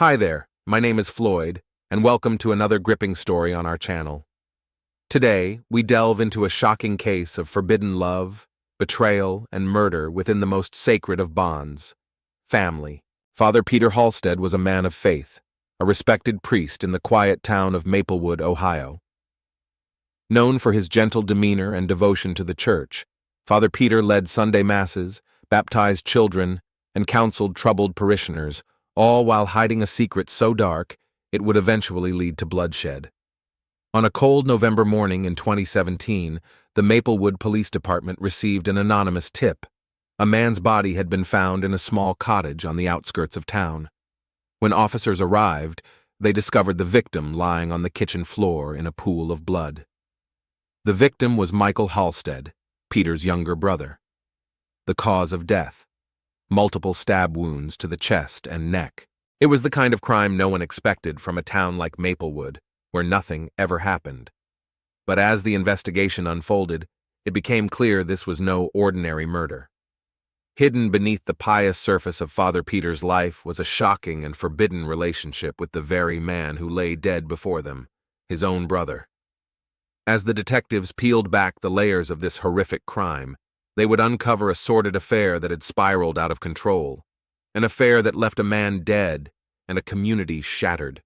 Hi there, my name is Floyd, and welcome to another gripping story on our channel. Today, we delve into a shocking case of forbidden love, betrayal, and murder within the most sacred of bonds: family. Father Peter Halstead was a man of faith, a respected priest in the quiet town of Maplewood, Ohio. Known for his gentle demeanor and devotion to the church, Father Peter led Sunday masses, baptized children, and counseled troubled parishioners, all while hiding a secret so dark it would eventually lead to bloodshed. On a cold November morning in 2017, the Maplewood Police Department received an anonymous tip. A man's body had been found in a small cottage on the outskirts of town. When officers arrived, they discovered the victim lying on the kitchen floor in a pool of blood. The victim was Michael Halstead, Peter's younger brother. The cause of death: multiple stab wounds to the chest and neck. It was the kind of crime no one expected from a town like Maplewood, where nothing ever happened. But as the investigation unfolded, it became clear this was no ordinary murder. Hidden beneath the pious surface of Father Peter's life was a shocking and forbidden relationship with the very man who lay dead before them, his own brother. As the detectives peeled back the layers of this horrific crime, they would uncover a sordid affair that had spiraled out of control, an affair that left a man dead and a community shattered.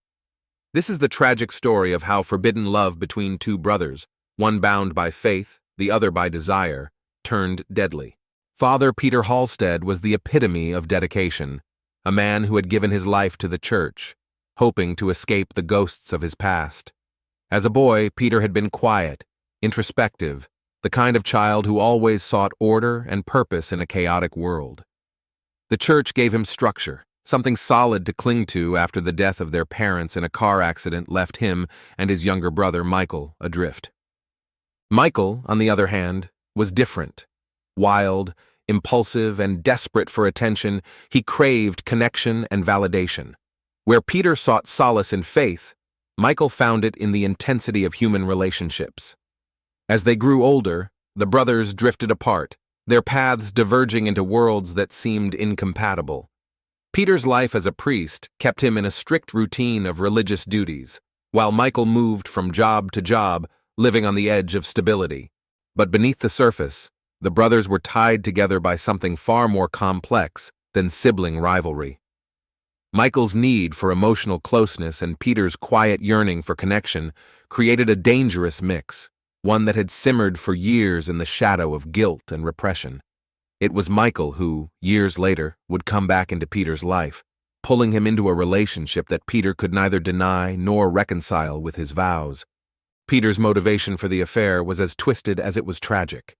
This is the tragic story of how forbidden love between two brothers, one bound by faith, the other by desire, turned deadly. Father Peter Halstead was the epitome of dedication, a man who had given his life to the church, hoping to escape the ghosts of his past. As a boy, Peter had been quiet, introspective, the kind of child who always sought order and purpose in a chaotic world. The church gave him structure, something solid to cling to after the death of their parents in a car accident left him and his younger brother, Michael, adrift. Michael, on the other hand, was different. Wild, impulsive, and desperate for attention, he craved connection and validation. Where Peter sought solace in faith, Michael found it in the intensity of human relationships. As they grew older, the brothers drifted apart, their paths diverging into worlds that seemed incompatible. Peter's life as a priest kept him in a strict routine of religious duties, while Michael moved from job to job, living on the edge of stability. But beneath the surface, the brothers were tied together by something far more complex than sibling rivalry. Michael's need for emotional closeness and Peter's quiet yearning for connection created a dangerous mix, one that had simmered for years in the shadow of guilt and repression. It was Michael who, years later, would come back into Peter's life, pulling him into a relationship that Peter could neither deny nor reconcile with his vows. Peter's motivation for the affair was as twisted as it was tragic.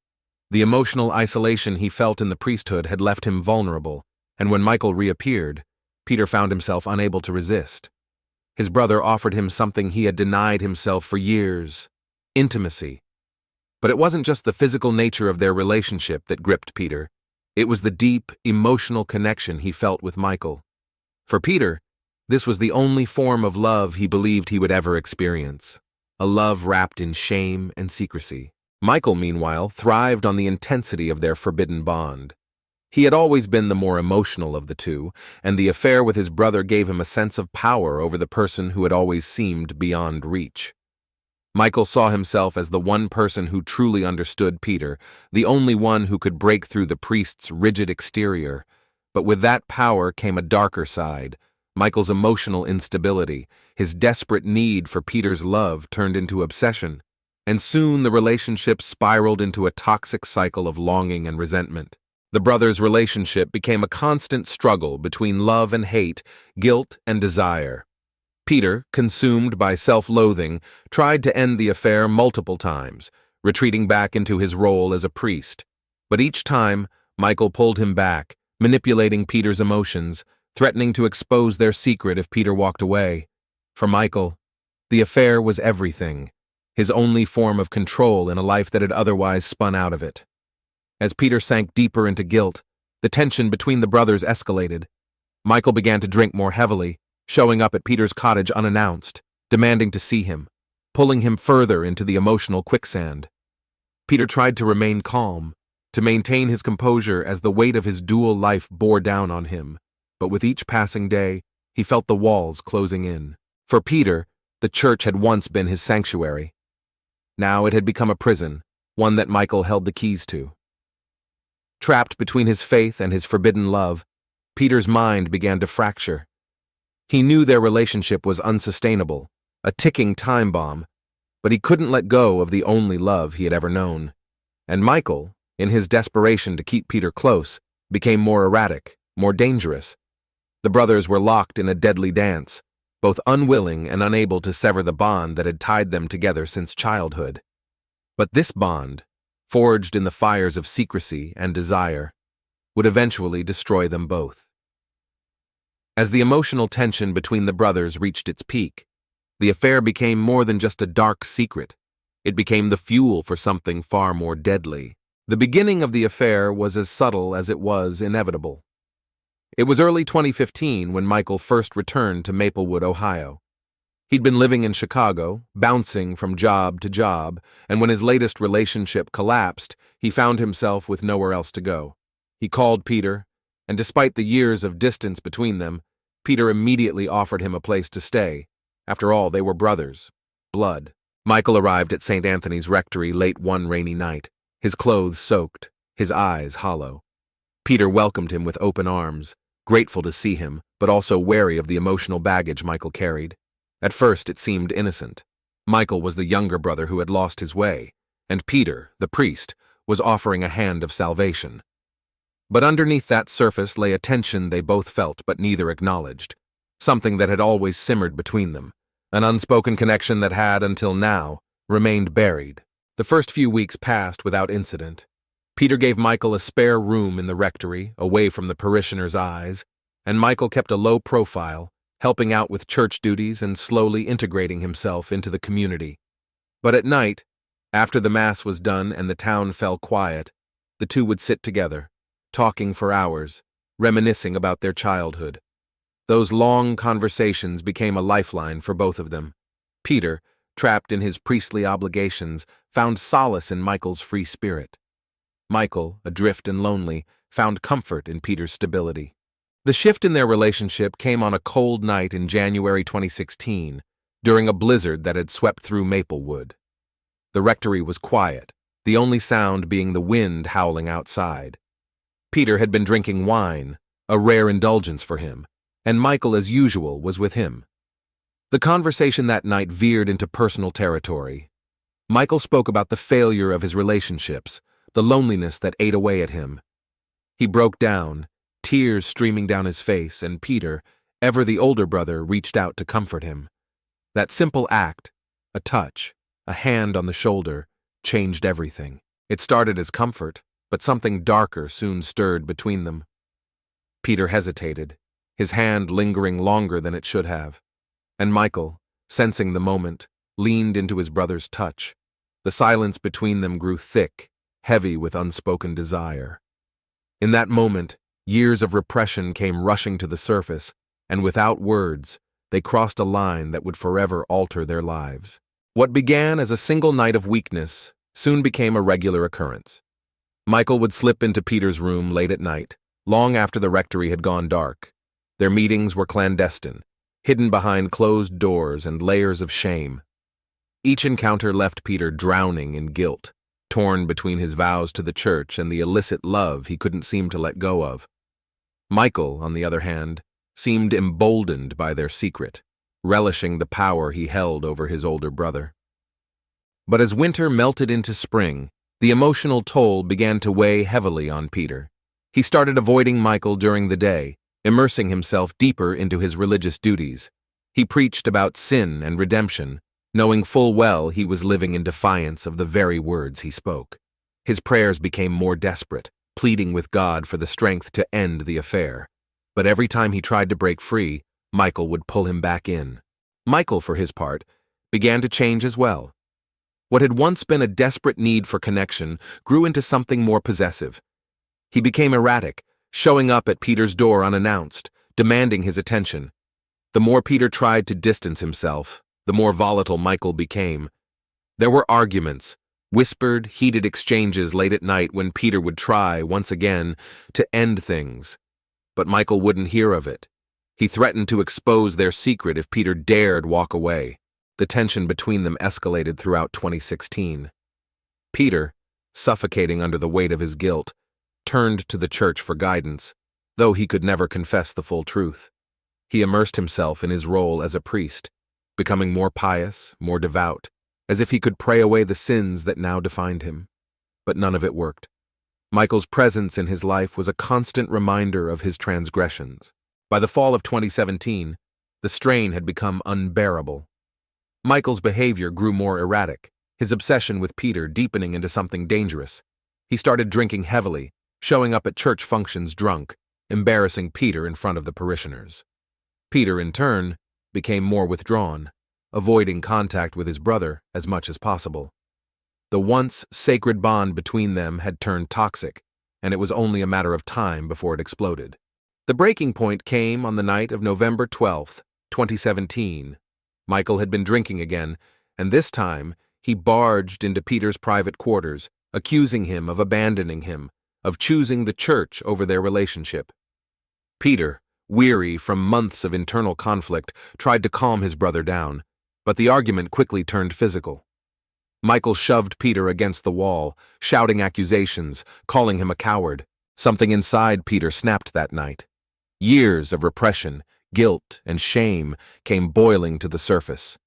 The emotional isolation he felt in the priesthood had left him vulnerable, and when Michael reappeared, Peter found himself unable to resist. His brother offered him something he had denied himself for years: intimacy. But it wasn't just the physical nature of their relationship that gripped Peter. It was the deep, emotional connection he felt with Michael. For Peter, this was the only form of love he believed he would ever experience, a love wrapped in shame and secrecy. Michael, meanwhile, thrived on the intensity of their forbidden bond. He had always been the more emotional of the two, and the affair with his brother gave him a sense of power over the person who had always seemed beyond reach. Michael saw himself as the one person who truly understood Peter, the only one who could break through the priest's rigid exterior. But with that power came a darker side. Michael's emotional instability, his desperate need for Peter's love turned into obsession, and soon the relationship spiraled into a toxic cycle of longing and resentment. The brothers' relationship became a constant struggle between love and hate, guilt and desire. Peter, consumed by self-loathing, tried to end the affair multiple times, retreating back into his role as a priest. But each time, Michael pulled him back, manipulating Peter's emotions, threatening to expose their secret if Peter walked away. For Michael, the affair was everything, his only form of control in a life that had otherwise spun out of it. As Peter sank deeper into guilt, the tension between the brothers escalated. Michael began to drink more heavily, showing up at Peter's cottage unannounced, demanding to see him, pulling him further into the emotional quicksand. Peter tried to remain calm, to maintain his composure as the weight of his dual life bore down on him, but with each passing day, he felt the walls closing in. For Peter, the church had once been his sanctuary. Now it had become a prison, one that Michael held the keys to. Trapped between his faith and his forbidden love, Peter's mind began to fracture. He knew their relationship was unsustainable, a ticking time bomb, but he couldn't let go of the only love he had ever known. And Michael, in his desperation to keep Peter close, became more erratic, more dangerous. The brothers were locked in a deadly dance, both unwilling and unable to sever the bond that had tied them together since childhood. But this bond, forged in the fires of secrecy and desire, would eventually destroy them both. As the emotional tension between the brothers reached its peak, the affair became more than just a dark secret. It became the fuel for something far more deadly. The beginning of the affair was as subtle as it was inevitable. It was early 2015 when Michael first returned to Maplewood, Ohio. He'd been living in Chicago, bouncing from job to job, and when his latest relationship collapsed, he found himself with nowhere else to go. He called Peter, and despite the years of distance between them, Peter immediately offered him a place to stay. After all, they were brothers. Blood. Michael arrived at St. Anthony's Rectory late one rainy night, his clothes soaked, his eyes hollow. Peter welcomed him with open arms, grateful to see him, but also wary of the emotional baggage Michael carried. At first, it seemed innocent. Michael was the younger brother who had lost his way, and Peter, the priest, was offering a hand of salvation. But underneath that surface lay a tension they both felt but neither acknowledged, something that had always simmered between them, an unspoken connection that had, until now, remained buried. The first few weeks passed without incident. Peter gave Michael a spare room in the rectory, away from the parishioners' eyes, and Michael kept a low profile, helping out with church duties and slowly integrating himself into the community. But at night, after the Mass was done and the town fell quiet, the two would sit together, talking for hours, reminiscing about their childhood. Those long conversations became a lifeline for both of them. Peter, trapped in his priestly obligations, found solace in Michael's free spirit. Michael, adrift and lonely, found comfort in Peter's stability. The shift in their relationship came on a cold night in January 2016, during a blizzard that had swept through Maplewood. The rectory was quiet, the only sound being the wind howling outside. Peter had been drinking wine, a rare indulgence for him, and Michael, as usual, was with him. The conversation that night veered into personal territory. Michael spoke about the failure of his relationships, the loneliness that ate away at him. He broke down, tears streaming down his face, and Peter, ever the older brother, reached out to comfort him. That simple act, a touch, a hand on the shoulder, changed everything. It started as comfort, but something darker soon stirred between them. Peter hesitated, his hand lingering longer than it should have. And Michael, sensing the moment, leaned into his brother's touch. The silence between them grew thick, heavy with unspoken desire. In that moment, years of repression came rushing to the surface, and without words, they crossed a line that would forever alter their lives. What began as a single night of weakness soon became a regular occurrence. Michael would slip into Peter's room late at night, long after the rectory had gone dark. Their meetings were clandestine, hidden behind closed doors and layers of shame. Each encounter left Peter drowning in guilt, torn between his vows to the church and the illicit love he couldn't seem to let go of. Michael, on the other hand, seemed emboldened by their secret, relishing the power he held over his older brother. But as winter melted into spring, the emotional toll began to weigh heavily on Peter. He started avoiding Michael during the day, immersing himself deeper into his religious duties. He preached about sin and redemption, knowing full well he was living in defiance of the very words he spoke. His prayers became more desperate, pleading with God for the strength to end the affair. But every time he tried to break free, Michael would pull him back in. Michael, for his part, began to change as well. What had once been a desperate need for connection grew into something more possessive. He became erratic, showing up at Peter's door unannounced, demanding his attention. The more Peter tried to distance himself, the more volatile Michael became. There were arguments, whispered, heated exchanges late at night when Peter would try, once again, to end things. But Michael wouldn't hear of it. He threatened to expose their secret if Peter dared walk away. The tension between them escalated throughout 2016. Peter, suffocating under the weight of his guilt, turned to the church for guidance, though he could never confess the full truth. He immersed himself in his role as a priest, becoming more pious, more devout, as if he could pray away the sins that now defined him. But none of it worked. Michael's presence in his life was a constant reminder of his transgressions. By the fall of 2017, the strain had become unbearable. Michael's behavior grew more erratic, his obsession with Peter deepening into something dangerous. He started drinking heavily, showing up at church functions drunk, embarrassing Peter in front of the parishioners. Peter, in turn, became more withdrawn, avoiding contact with his brother as much as possible. The once sacred bond between them had turned toxic, and it was only a matter of time before it exploded. The breaking point came on the night of November 12, 2017. Michael had been drinking again, and this time he barged into Peter's private quarters, accusing him of abandoning him, of choosing the church over their relationship. Peter, weary from months of internal conflict, tried to calm his brother down, but the argument quickly turned physical. Michael shoved Peter against the wall, shouting accusations, calling him a coward. Something inside Peter snapped that night. Years of repression, guilt, and shame came boiling to the surface.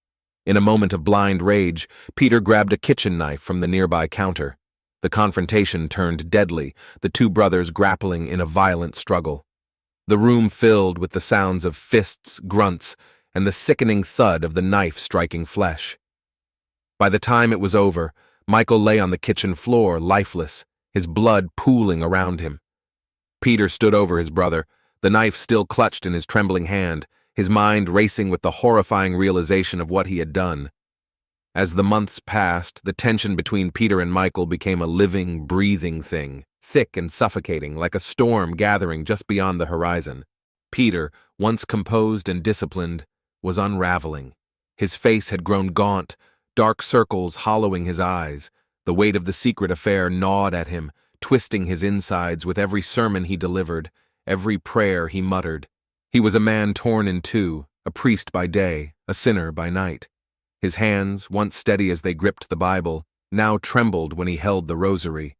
In a moment of blind rage, Peter grabbed a kitchen knife from the nearby counter. The confrontation turned deadly, the two brothers grappling in a violent struggle. The room filled with the sounds of fists, grunts, and the sickening thud of the knife striking flesh. By the time it was over, Michael lay on the kitchen floor, lifeless, his blood pooling around him. Peter stood over his brother, the knife still clutched in his trembling hand, his mind racing with the horrifying realization of what he had done. As the months passed, the tension between Peter and Michael became a living, breathing thing, thick and suffocating, like a storm gathering just beyond the horizon. Peter, once composed and disciplined, was unraveling. His face had grown gaunt, dark circles hollowing his eyes. The weight of the secret affair gnawed at him, twisting his insides with every sermon he delivered, every prayer he muttered. He was a man torn in two, a priest by day, a sinner by night. His hands, once steady as they gripped the Bible, now trembled when he held the rosary.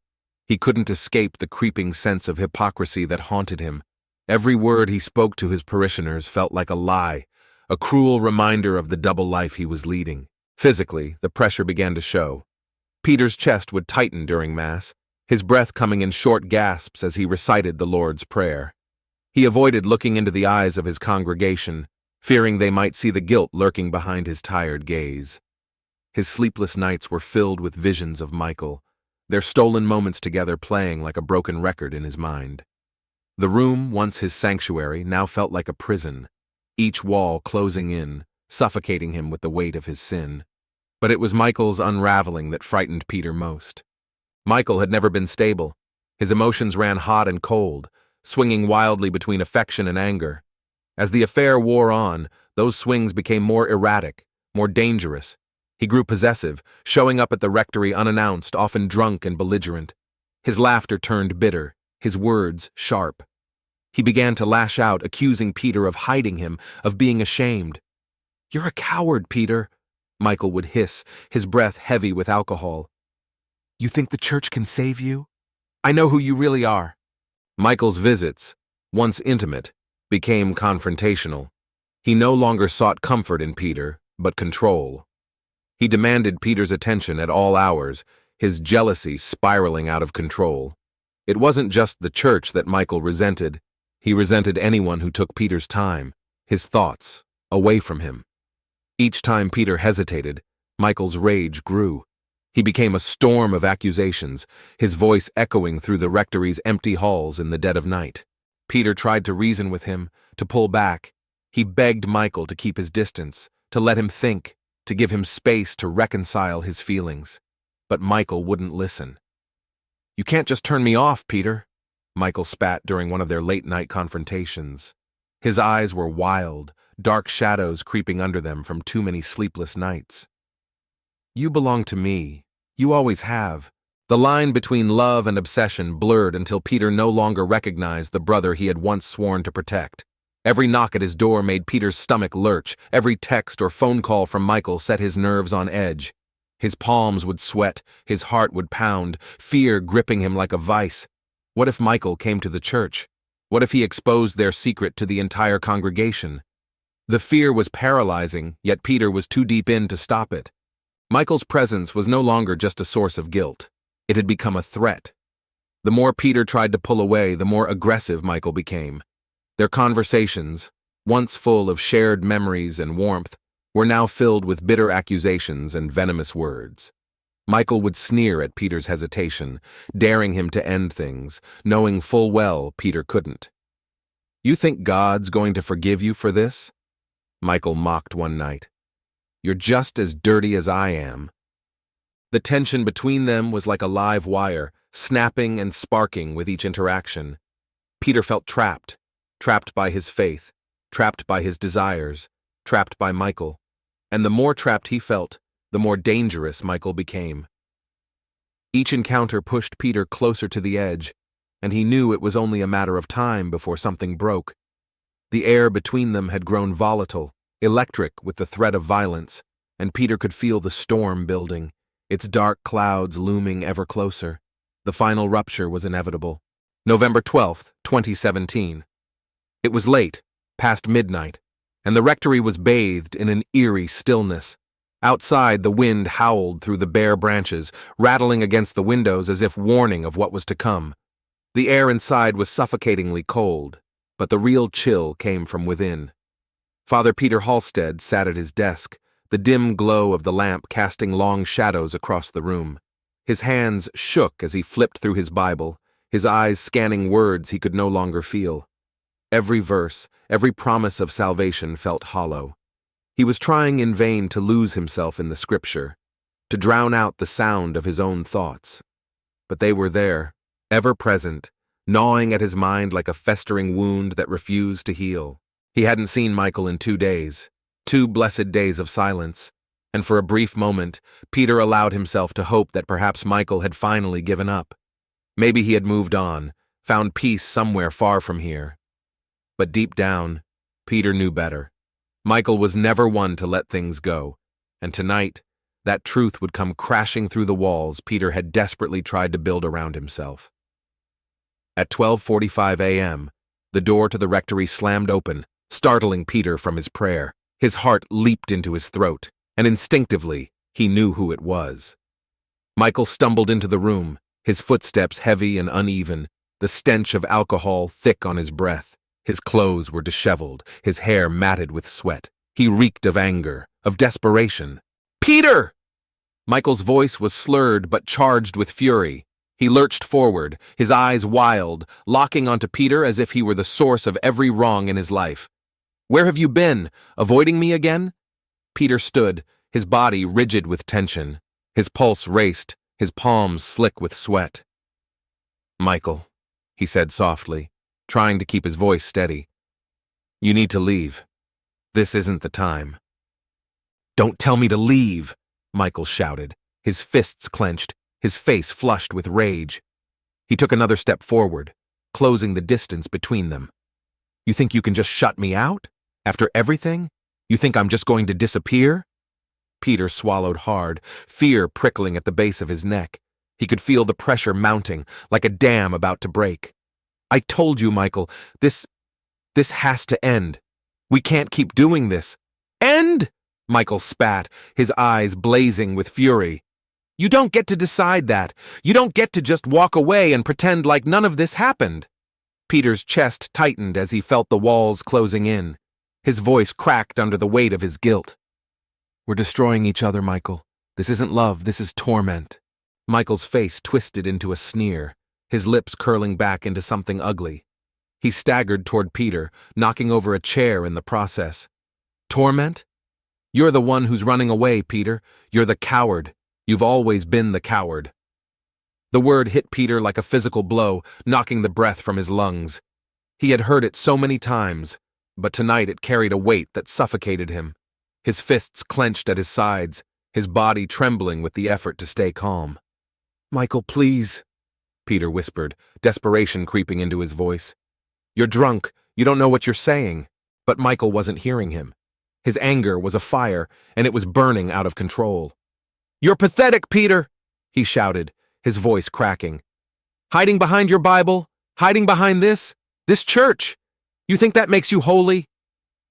He couldn't escape the creeping sense of hypocrisy that haunted him. Every word he spoke to his parishioners felt like a lie, a cruel reminder of the double life he was leading. Physically, the pressure began to show. Peter's chest would tighten during Mass, his breath coming in short gasps as he recited the Lord's Prayer. He avoided looking into the eyes of his congregation, fearing they might see the guilt lurking behind his tired gaze. His sleepless nights were filled with visions of Michael, their stolen moments together playing like a broken record in his mind. The room, once his sanctuary, now felt like a prison, each wall closing in, suffocating him with the weight of his sin. But it was Michael's unraveling that frightened Peter most. Michael had never been stable. His emotions ran hot and cold, swinging wildly between affection and anger. As the affair wore on, those swings became more erratic, more dangerous. He grew possessive, showing up at the rectory unannounced, often drunk and belligerent. His laughter turned bitter, his words sharp. He began to lash out, accusing Peter of hiding him, of being ashamed. "You're a coward, Peter," Michael would hiss, his breath heavy with alcohol. "You think the church can save you? I know who you really are." Michael's visits, once intimate, became confrontational. He no longer sought comfort in Peter, but control. He demanded Peter's attention at all hours, his jealousy spiraling out of control. It wasn't just the church that Michael resented. He resented anyone who took Peter's time, his thoughts, away from him. Each time Peter hesitated, Michael's rage grew. He became a storm of accusations, his voice echoing through the rectory's empty halls in the dead of night. Peter tried to reason with him, to pull back. He begged Michael to keep his distance, to let him think, to give him space to reconcile his feelings. But Michael wouldn't listen. "You can't just turn me off, Peter," Michael spat during one of their late-night confrontations. His eyes were wild, dark shadows creeping under them from too many sleepless nights. "You belong to me. You always have." The line between love and obsession blurred until Peter no longer recognized the brother he had once sworn to protect. Every knock at his door made Peter's stomach lurch. Every text or phone call from Michael set his nerves on edge. His palms would sweat, his heart would pound, fear gripping him like a vice. What if Michael came to the church? What if he exposed their secret to the entire congregation? The fear was paralyzing, yet Peter was too deep in to stop it. Michael's presence was no longer just a source of guilt. It had become a threat. The more Peter tried to pull away, the more aggressive Michael became. Their conversations, once full of shared memories and warmth, were now filled with bitter accusations and venomous words. Michael would sneer at Peter's hesitation, daring him to end things, knowing full well Peter couldn't. "You think God's going to forgive you for this?" Michael mocked one night. "You're just as dirty as I am." The tension between them was like a live wire, snapping and sparking with each interaction. Peter felt trapped by his faith, trapped by his desires, trapped by Michael. And the more trapped he felt, the more dangerous Michael became. Each encounter pushed Peter closer to the edge, and he knew it was only a matter of time before something broke. The air between them had grown volatile, electric with the threat of violence, and Peter could feel the storm building, its dark clouds looming ever closer. The final rupture was inevitable. November 12th, 2017. It was late, past midnight, and the rectory was bathed in an eerie stillness. Outside, the wind howled through the bare branches, rattling against the windows as if warning of what was to come. The air inside was suffocatingly cold, but the real chill came from within. Father Peter Halstead sat at his desk, the dim glow of the lamp casting long shadows across the room. His hands shook as he flipped through his Bible, his eyes scanning words he could no longer feel. Every verse, every promise of salvation felt hollow. He was trying in vain to lose himself in the scripture, to drown out the sound of his own thoughts. But they were there, ever present, gnawing at his mind like a festering wound that refused to heal. He hadn't seen Michael in 2 days, 2 blessed days of silence, and for a brief moment, Peter allowed himself to hope that perhaps Michael had finally given up. Maybe he had moved on, found peace somewhere far from here. But deep down, Peter knew better. Michael was never one to let things go, and tonight, that truth would come crashing through the walls Peter had desperately tried to build around himself. At 12:45 a.m., the door to the rectory slammed open, startling Peter from his prayer. His heart leaped into his throat, and instinctively, he knew who it was. Michael stumbled into the room, his footsteps heavy and uneven, the stench of alcohol thick on his breath. His clothes were disheveled, his hair matted with sweat. He reeked of anger, of desperation. "Peter!" Michael's voice was slurred but charged with fury. He lurched forward, his eyes wild, locking onto Peter as if he were the source of every wrong in his life. "Where have you been? Avoiding me again?" Peter stood, his body rigid with tension. His pulse raced, his palms slick with sweat. "Michael," he said softly, trying to keep his voice steady. "You need to leave. This isn't the time." "Don't tell me to leave," Michael shouted, his fists clenched, his face flushed with rage. He took another step forward, closing the distance between them. "You think you can just shut me out? After everything? You think I'm just going to disappear?" Peter swallowed hard, fear prickling at the base of his neck. He could feel the pressure mounting, like a dam about to break. "I told you, Michael, this has to end. We can't keep doing this." "End?" Michael spat, his eyes blazing with fury. "You don't get to decide that. You don't get to just walk away and pretend like none of this happened." Peter's chest tightened as he felt the walls closing in. His voice cracked under the weight of his guilt. "We're destroying each other, Michael. This isn't love, this is torment." Michael's face twisted into a sneer, his lips curling back into something ugly. He staggered toward Peter, knocking over a chair in the process. "Torment? You're the one who's running away, Peter. You're the coward. You've always been the coward." The word hit Peter like a physical blow, knocking the breath from his lungs. He had heard it so many times, but tonight it carried a weight that suffocated him. His fists clenched at his sides, his body trembling with the effort to stay calm. "Michael, please," Peter whispered, desperation creeping into his voice. "You're drunk. You don't know what you're saying." But Michael wasn't hearing him. His anger was a fire, and it was burning out of control. "You're pathetic, Peter," he shouted, his voice cracking. "Hiding behind your Bible, hiding behind this church. You think that makes you holy?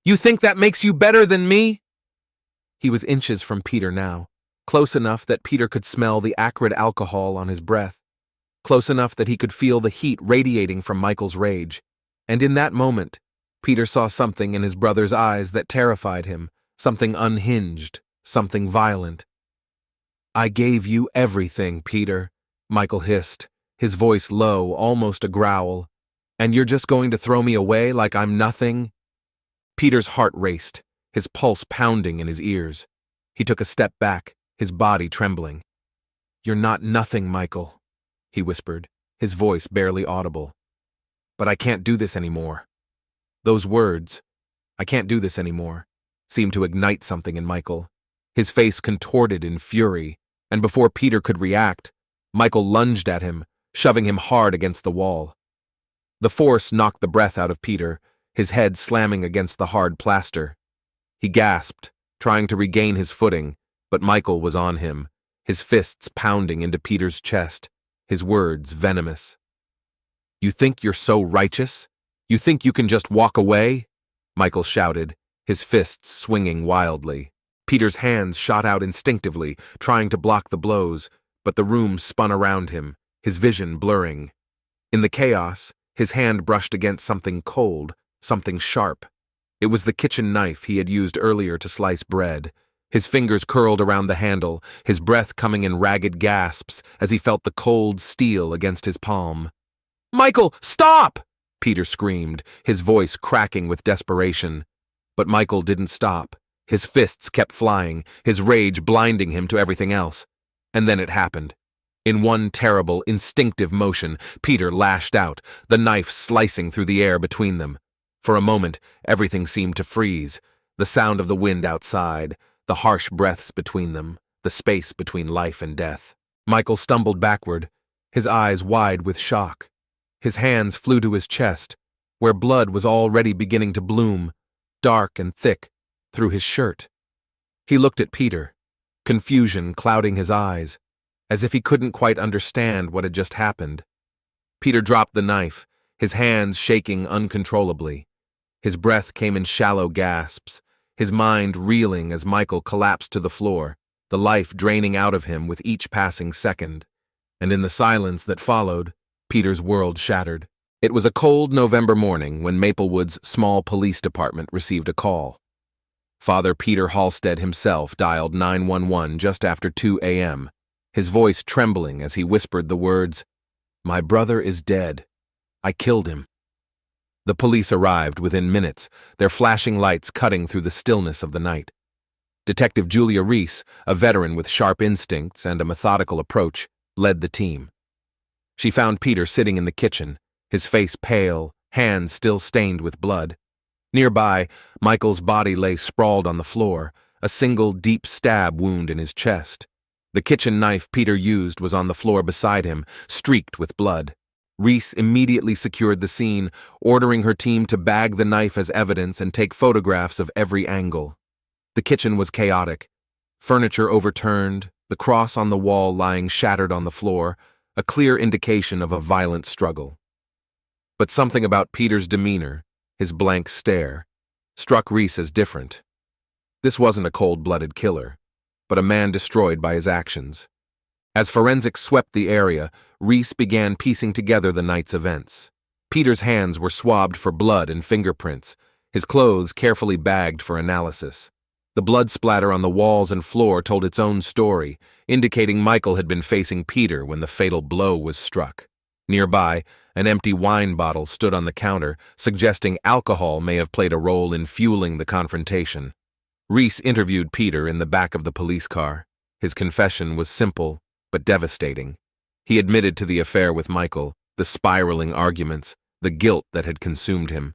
You think that makes you better than me?" He was inches from Peter now, close enough that Peter could smell the acrid alcohol on his breath, close enough that he could feel the heat radiating from Michael's rage. And in that moment, Peter saw something in his brother's eyes that terrified him, something unhinged, something violent. "I gave you everything, Peter," Michael hissed, his voice low, almost a growl. "And you're just going to throw me away like I'm nothing?" Peter's heart raced, his pulse pounding in his ears. He took a step back, his body trembling. "You're not nothing, Michael," he whispered, his voice barely audible. "But I can't do this anymore." Those words, "I can't do this anymore," seemed to ignite something in Michael. His face contorted in fury, and before Peter could react, Michael lunged at him, shoving him hard against the wall. The force knocked the breath out of Peter, his head slamming against the hard plaster. He gasped, trying to regain his footing, but Michael was on him, his fists pounding into Peter's chest, his words venomous. "You think you're so righteous? You think you can just walk away?" Michael shouted, his fists swinging wildly. Peter's hands shot out instinctively, trying to block the blows, but the room spun around him, his vision blurring. In the chaos, his hand brushed against something cold, something sharp. It was the kitchen knife he had used earlier to slice bread. His fingers curled around the handle, his breath coming in ragged gasps as he felt the cold steel against his palm. "Michael, stop!" Peter screamed, his voice cracking with desperation. But Michael didn't stop. His fists kept flying, his rage blinding him to everything else. And then it happened. In one terrible, instinctive motion, Peter lashed out, the knife slicing through the air between them. For a moment, everything seemed to freeze. The sound of the wind outside, the harsh breaths between them, the space between life and death. Michael stumbled backward, his eyes wide with shock. His hands flew to his chest, where blood was already beginning to bloom, dark and thick, through his shirt. He looked at Peter, confusion clouding his eyes, as if he couldn't quite understand what had just happened. Peter dropped the knife, his hands shaking uncontrollably. His breath came in shallow gasps, his mind reeling as Michael collapsed to the floor, the life draining out of him with each passing second. And in the silence that followed, Peter's world shattered. It was a cold November morning when Maplewood's small police department received a call. Father Peter Halstead himself dialed 911 just after 2 a.m., his voice trembling as he whispered the words, "My brother is dead. I killed him." The police arrived within minutes, their flashing lights cutting through the stillness of the night. Detective Julia Reese, a veteran with sharp instincts and a methodical approach, led the team. She found Peter sitting in the kitchen, his face pale, hands still stained with blood. Nearby, Michael's body lay sprawled on the floor, a single deep stab wound in his chest. The kitchen knife Peter used was on the floor beside him, streaked with blood. Reese immediately secured the scene, ordering her team to bag the knife as evidence and take photographs of every angle. The kitchen was chaotic. Furniture overturned, the cross on the wall lying shattered on the floor, a clear indication of a violent struggle. But something about Peter's demeanor, his blank stare, struck Reese as different. This wasn't a cold-blooded killer, but a man destroyed by his actions. As forensics swept the area, Reese began piecing together the night's events. Peter's hands were swabbed for blood and fingerprints, his clothes carefully bagged for analysis. The blood splatter on the walls and floor told its own story, indicating Michael had been facing Peter when the fatal blow was struck. Nearby, an empty wine bottle stood on the counter, suggesting alcohol may have played a role in fueling the confrontation. Reese interviewed Peter in the back of the police car. His confession was simple, but devastating. He admitted to the affair with Michael, the spiraling arguments, the guilt that had consumed him.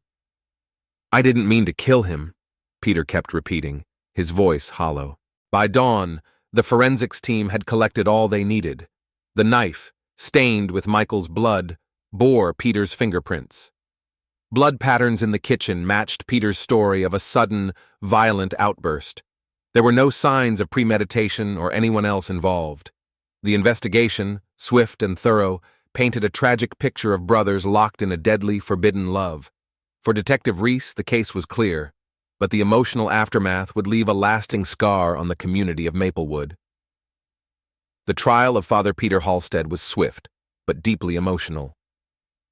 "I didn't mean to kill him," Peter kept repeating, his voice hollow. By dawn, the forensics team had collected all they needed. The knife, stained with Michael's blood, bore Peter's fingerprints. Blood patterns in the kitchen matched Peter's story of a sudden, violent outburst. There were no signs of premeditation or anyone else involved. The investigation, swift and thorough, painted a tragic picture of brothers locked in a deadly, forbidden love. For Detective Reese, the case was clear, but the emotional aftermath would leave a lasting scar on the community of Maplewood. The trial of Father Peter Halstead was swift, but deeply emotional.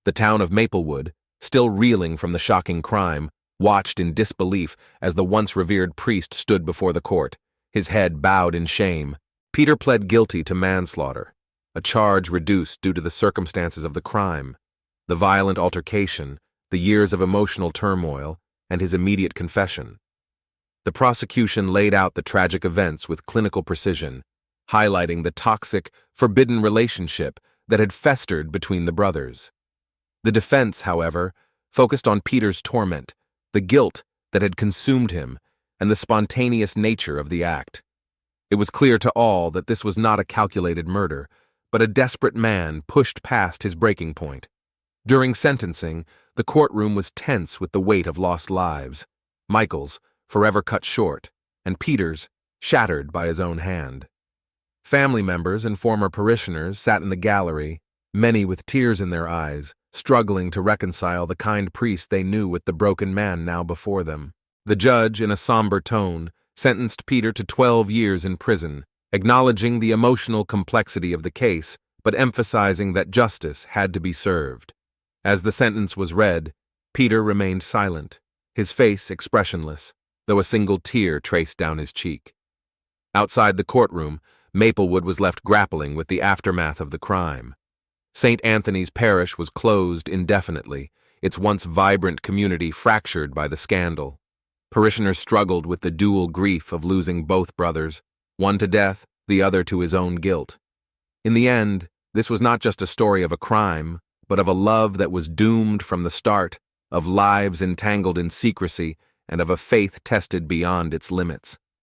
The town of Maplewood, still reeling from the shocking crime, watched in disbelief as the once revered priest stood before the court, his head bowed in shame. Peter pled guilty to manslaughter, a charge reduced due to the circumstances of the crime, the violent altercation, the years of emotional turmoil, and his immediate confession. The prosecution laid out the tragic events with clinical precision, highlighting the toxic, forbidden relationship that had festered between the brothers. The defense, however, focused on Peter's torment, the guilt that had consumed him, and the spontaneous nature of the act. It was clear to all that this was not a calculated murder, but a desperate man pushed past his breaking point. During sentencing, the courtroom was tense with the weight of lost lives, Michael's forever cut short, and Peter's shattered by his own hand. Family members and former parishioners sat in the gallery, many with tears in their eyes, struggling to reconcile the kind priest they knew with the broken man now before them. The judge, in a somber tone, sentenced Peter to 12 years in prison, acknowledging the emotional complexity of the case, but emphasizing that justice had to be served. As the sentence was read, Peter remained silent, his face expressionless, though a single tear traced down his cheek. Outside the courtroom, Maplewood was left grappling with the aftermath of the crime. St. Anthony's Parish was closed indefinitely, its once vibrant community fractured by the scandal. Parishioners struggled with the dual grief of losing both brothers, one to death, the other to his own guilt. In the end, this was not just a story of a crime, but of a love that was doomed from the start, of lives entangled in secrecy, and of a faith tested beyond its limits.